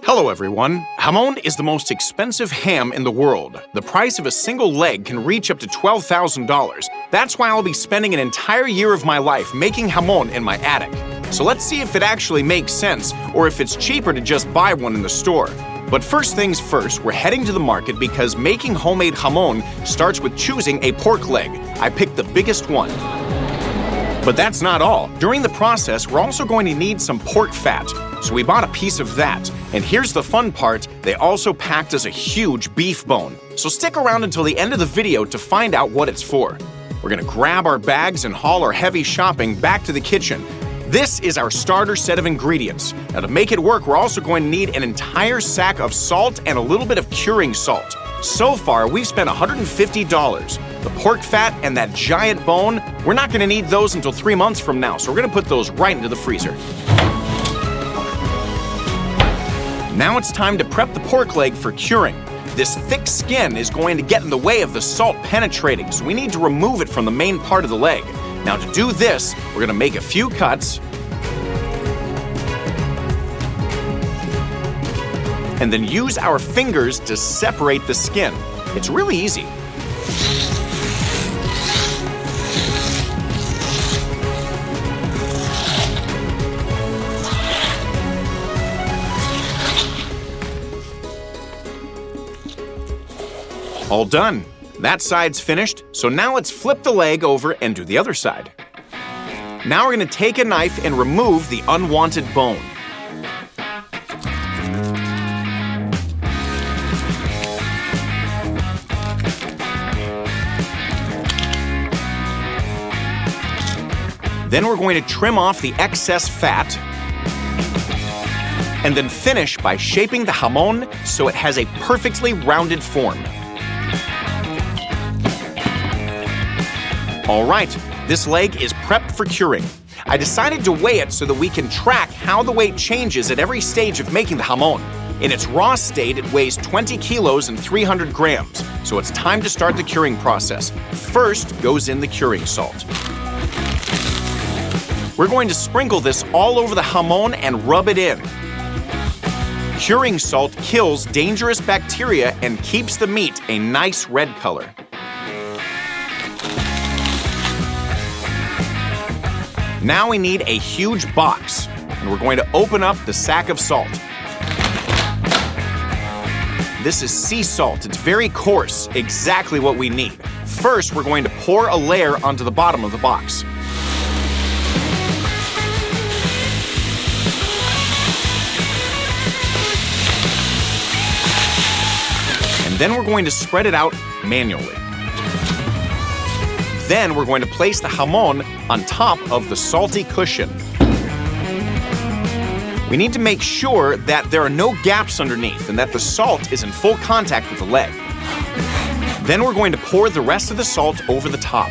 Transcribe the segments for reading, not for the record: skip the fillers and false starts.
Hello everyone. Jamón is the most expensive ham in the world. The price of a single leg can reach up to $12,000. That's why I'll be spending an entire year of my life making jamón in my attic. So let's see if it actually makes sense, or if it's cheaper to just buy one in the store. But first things first, we're heading to the market because making homemade jamón starts with choosing a pork leg. I picked the biggest one. But that's not all. During the process, we're also going to need some pork fat. So we bought a piece of that. And here's the fun part, they also packed us a huge beef bone. So stick around until the end of the video to find out what it's for. We're gonna grab our bags and haul our heavy shopping back to the kitchen. This is our starter set of ingredients. Now to make it work, we're also going to need an entire sack of salt and a little bit of curing salt. So far, we've spent $150. The pork fat and that giant bone, we're not gonna need those until 3 months from now, so we're gonna put those right into the freezer. Now it's time to prep the pork leg for curing. This thick skin is going to get in the way of the salt penetrating, so we need to remove it from the main part of the leg. Now to do this, we're gonna make a few cuts, and then use our fingers to separate the skin. It's really easy. All done. That side's finished, so now let's flip the leg over and do the other side. Now we're gonna take a knife and remove the unwanted bone. Then we're going to trim off the excess fat, and then finish by shaping the jamón so it has a perfectly rounded form. All right, this leg is prepped for curing. I decided to weigh it so that we can track how the weight changes at every stage of making the jamón. In its raw state, it weighs 20 kilos and 300 grams, so it's time to start the curing process. First goes in the curing salt. We're going to sprinkle this all over the jamón and rub it in. Curing salt kills dangerous bacteria and keeps the meat a nice red color. Now we need a huge box, and we're going to open up the sack of salt. This is sea salt. It's very coarse, exactly what we need. First, we're going to pour a layer onto the bottom of the box. And then we're going to spread it out manually. Then we're going to place the jamón on top of the salty cushion. We need to make sure that there are no gaps underneath and that the salt is in full contact with the leg. Then we're going to pour the rest of the salt over the top.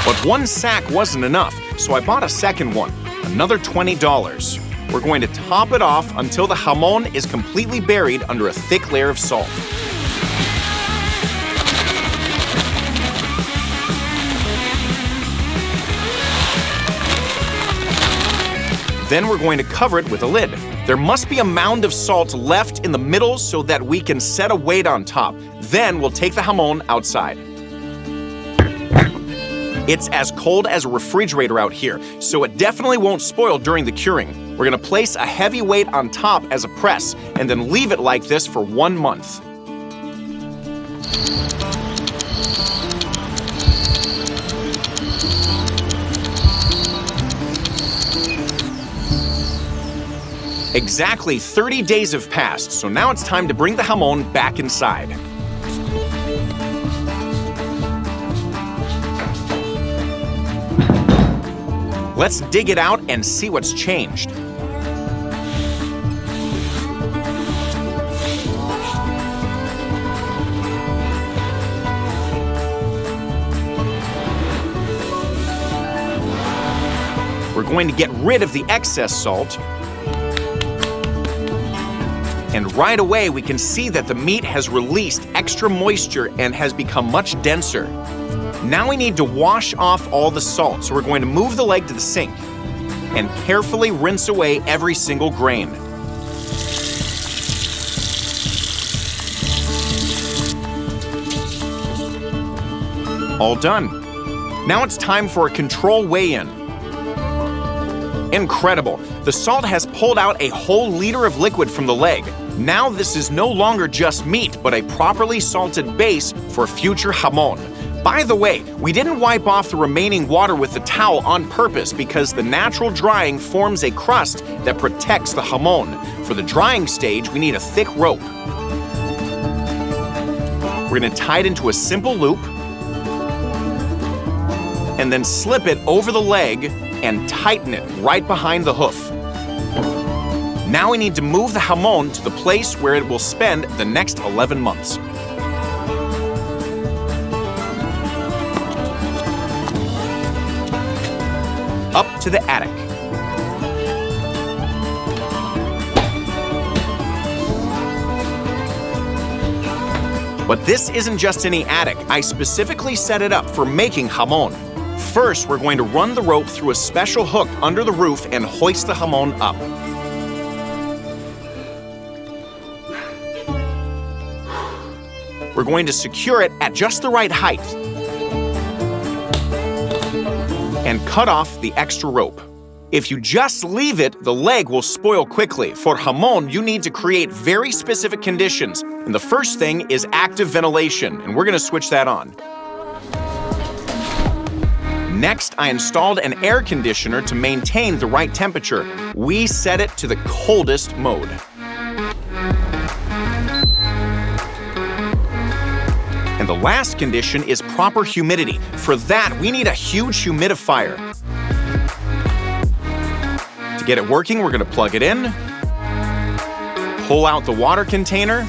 But one sack wasn't enough, so I bought a second one, another $20. We're going to top it off until the jamón is completely buried under a thick layer of salt. Then we're going to cover it with a lid. There must be a mound of salt left in the middle so that we can set a weight on top. Then we'll take the jamón outside. It's as cold as a refrigerator out here, so it definitely won't spoil during the curing. We're gonna place a heavy weight on top as a press, and then leave it like this for 1 month. Exactly 30 days have passed, so now it's time to bring the jamón back inside. Let's dig it out and see what's changed. We're going to get rid of the excess salt. And right away, we can see that the meat has released extra moisture and has become much denser. Now we need to wash off all the salt, so we're going to move the leg to the sink. and carefully rinse away every single grain. All done. Now it's time for a control weigh-in. Incredible! The salt has pulled out a whole liter of liquid from the leg. Now this is no longer just meat, but a properly salted base for future jamón. By the way, we didn't wipe off the remaining water with the towel on purpose because the natural drying forms a crust that protects the jamón. For the drying stage, we need a thick rope. We're going to tie it into a simple loop and then slip it over the leg and tighten it right behind the hoof. Now we need to move the jamón to the place where it will spend the next 11 months. Up to the attic. But this isn't just any attic. I specifically set it up for making jamón. First, we're going to run the rope through a special hook under the roof and hoist the jamón up. We're going to secure it at just the right height and cut off the extra rope. If you just leave it, the leg will spoil quickly. For jamón, you need to create very specific conditions, and the first thing is active ventilation, and we're going to switch that on. Next, I installed an air conditioner to maintain the right temperature. We set it to the coldest mode. And the last condition is proper humidity. For that, we need a huge humidifier. To get it working, we're going to plug it in, pull out the water container,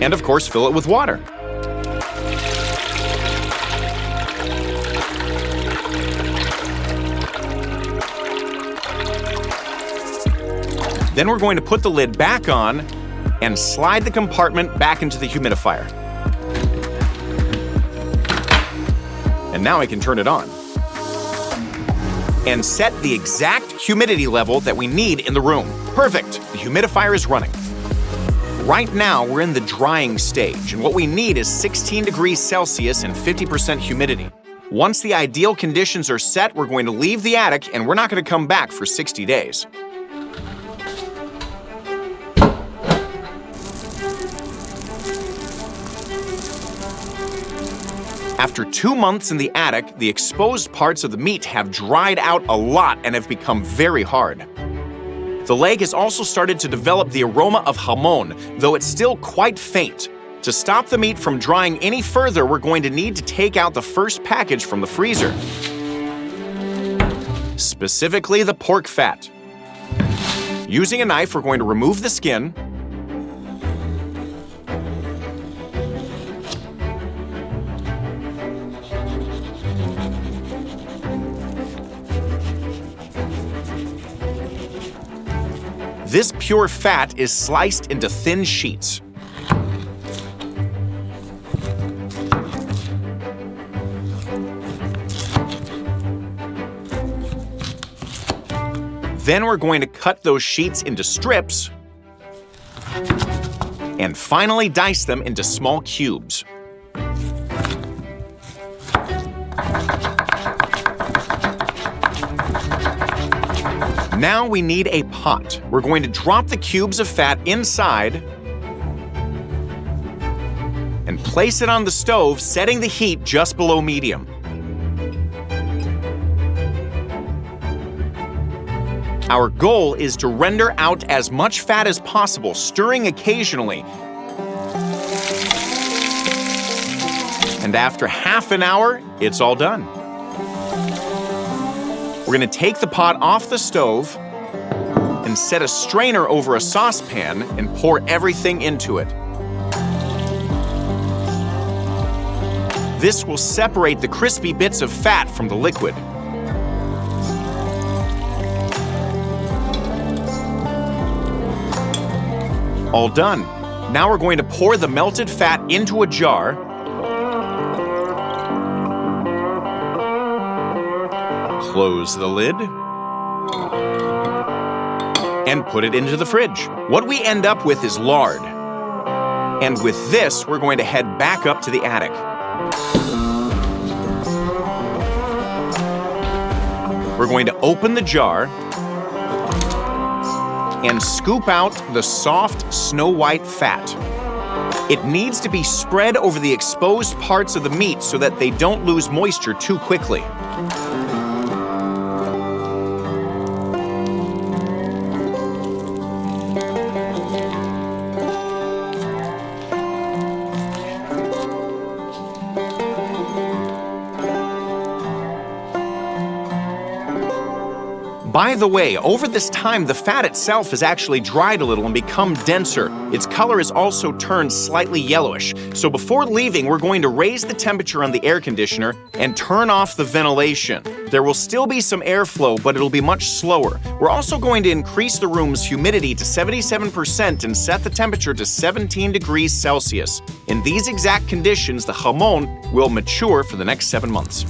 and of course, fill it with water. Then we're going to put the lid back on and slide the compartment back into the humidifier. And now I can turn it on. And set the exact humidity level that we need in the room. Perfect! The humidifier is running. Right now, we're in the drying stage, and what we need is 16 degrees Celsius and 50% humidity. Once the ideal conditions are set, we're going to leave the attic, and we're not going to come back for 60 days. After 2 months in the attic, the exposed parts of the meat have dried out a lot and have become very hard. The leg has also started to develop the aroma of jamón, though it's still quite faint. To stop the meat from drying any further, we're going to need to take out the first package from the freezer. Specifically the pork fat. Using a knife, we're going to remove the skin, This pure fat is sliced into thin sheets. Then we're going to cut those sheets into strips and finally dice them into small cubes. Now we need a pot. We're going to drop the cubes of fat inside and place it on the stove, setting the heat just below medium. Our goal is to render out as much fat as possible, stirring occasionally. And after half an hour, it's all done. We're going to take the pot off the stove and set a strainer over a saucepan and pour everything into it. This will separate the crispy bits of fat from the liquid. All done. Now we're going to pour the melted fat into a jar, Close the lid. And put it into the fridge. What we end up with is lard. And with this, we're going to head back up to the attic. We're going to open the jar and scoop out the soft, snow-white fat. It needs to be spread over the exposed parts of the meat so that they don't lose moisture too quickly. By the way, over this time, the fat itself has actually dried a little and become denser. Its color has also turned slightly yellowish. So before leaving, we're going to raise the temperature on the air conditioner and turn off the ventilation. There will still be some airflow, but it'll be much slower. We're also going to increase the room's humidity to 77% and set the temperature to 17 degrees Celsius. In these exact conditions, the jamón will mature for the next 7 months.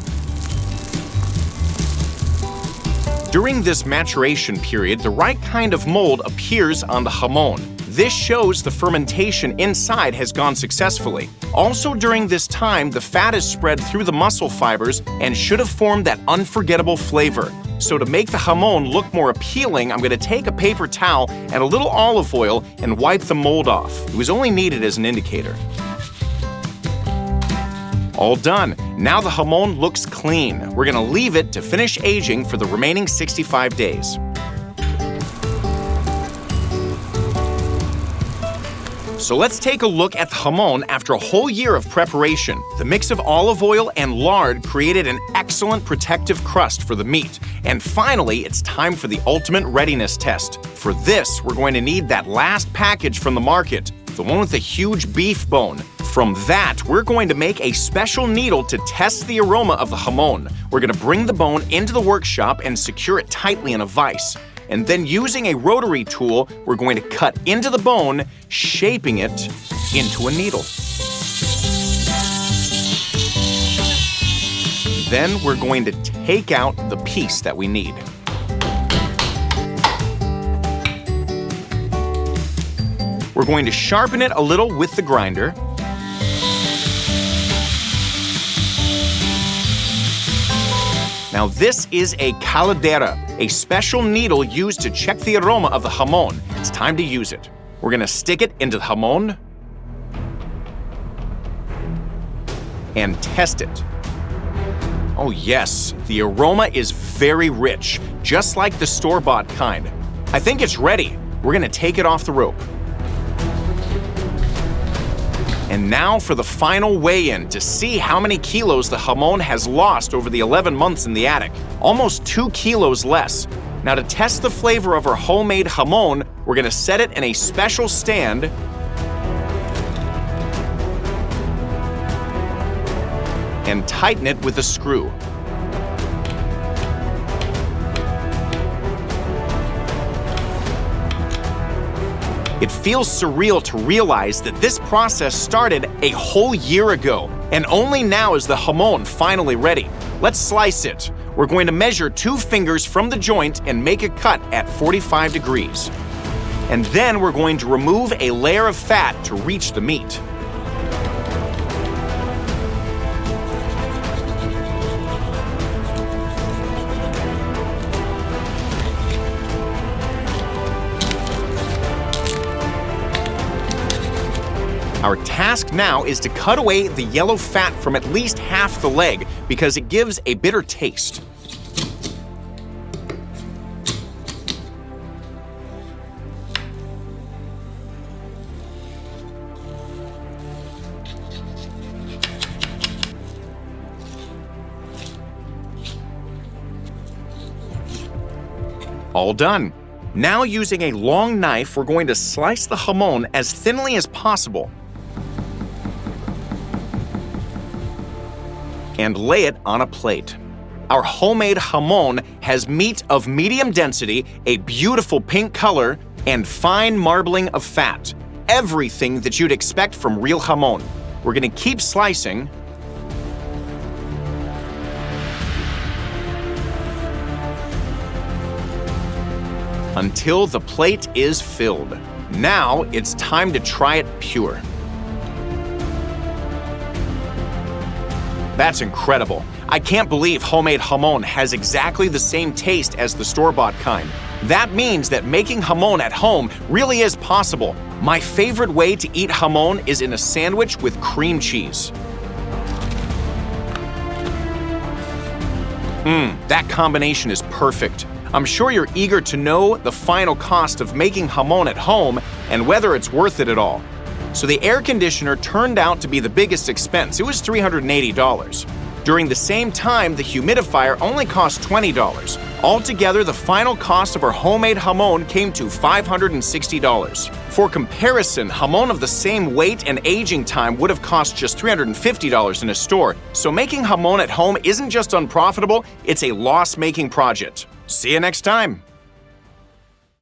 During this maturation period, the right kind of mold appears on the jamón. This shows the fermentation inside has gone successfully. Also during this time, the fat is spread through the muscle fibers and should have formed that unforgettable flavor. So to make the jamón look more appealing, I'm going to take a paper towel and a little olive oil and wipe the mold off. It was only needed as an indicator. All done. Now the jamón looks clean. We're going to leave it to finish aging for the remaining 65 days. So let's take a look at the jamón after a whole year of preparation. The mix of olive oil and lard created an excellent protective crust for the meat. And finally, it's time for the ultimate readiness test. For this, we're going to need that last package from the market, the one with the huge beef bone. From that, we're going to make a special needle to test the aroma of the jamón. We're going to bring the bone into the workshop and secure it tightly in a vise. And then using a rotary tool, we're going to cut into the bone, shaping it into a needle. Then we're going to take out the piece that we need. We're going to sharpen it a little with the grinder. Now this is a caladera, a special needle used to check the aroma of the jamón. It's time to use it. We're going to stick it into the jamón and test it. Oh yes, the aroma is very rich, just like the store-bought kind. I think it's ready. We're going to take it off the rope. And now for the final weigh-in to see how many kilos the jamón has lost over the 11 months in the attic. Almost 2 kilos less. Now to test the flavor of our homemade jamón, we're going to set it in a special stand and tighten it with a screw. It feels surreal to realize that this process started a whole year ago, and only now is the jamón finally ready. Let's slice it. We're going to measure 2 fingers from the joint and make a cut at 45 degrees. And then we're going to remove a layer of fat to reach the meat. Our task now is to cut away the yellow fat from at least half the leg because it gives a bitter taste. All done. Now using a long knife, we're going to slice the jamón as thinly as possible and lay it on a plate. Our homemade jamón has meat of medium density, a beautiful pink color, and fine marbling of fat. Everything that you'd expect from real jamón. We're going to keep slicing until the plate is filled. Now it's time to try it pure. That's incredible. I can't believe homemade jamón has exactly the same taste as the store-bought kind. That means that making jamón at home really is possible. My favorite way to eat jamón is in a sandwich with cream cheese. That combination is perfect. I'm sure you're eager to know the final cost of making jamón at home and whether it's worth it at all. So the air conditioner turned out to be the biggest expense. It was $380. During the same time, the humidifier only cost $20. Altogether, the final cost of our homemade jamón came to $560. For comparison, jamón of the same weight and aging time would have cost just $350 in a store. So making jamón at home isn't just unprofitable, it's a loss-making project. See you next time.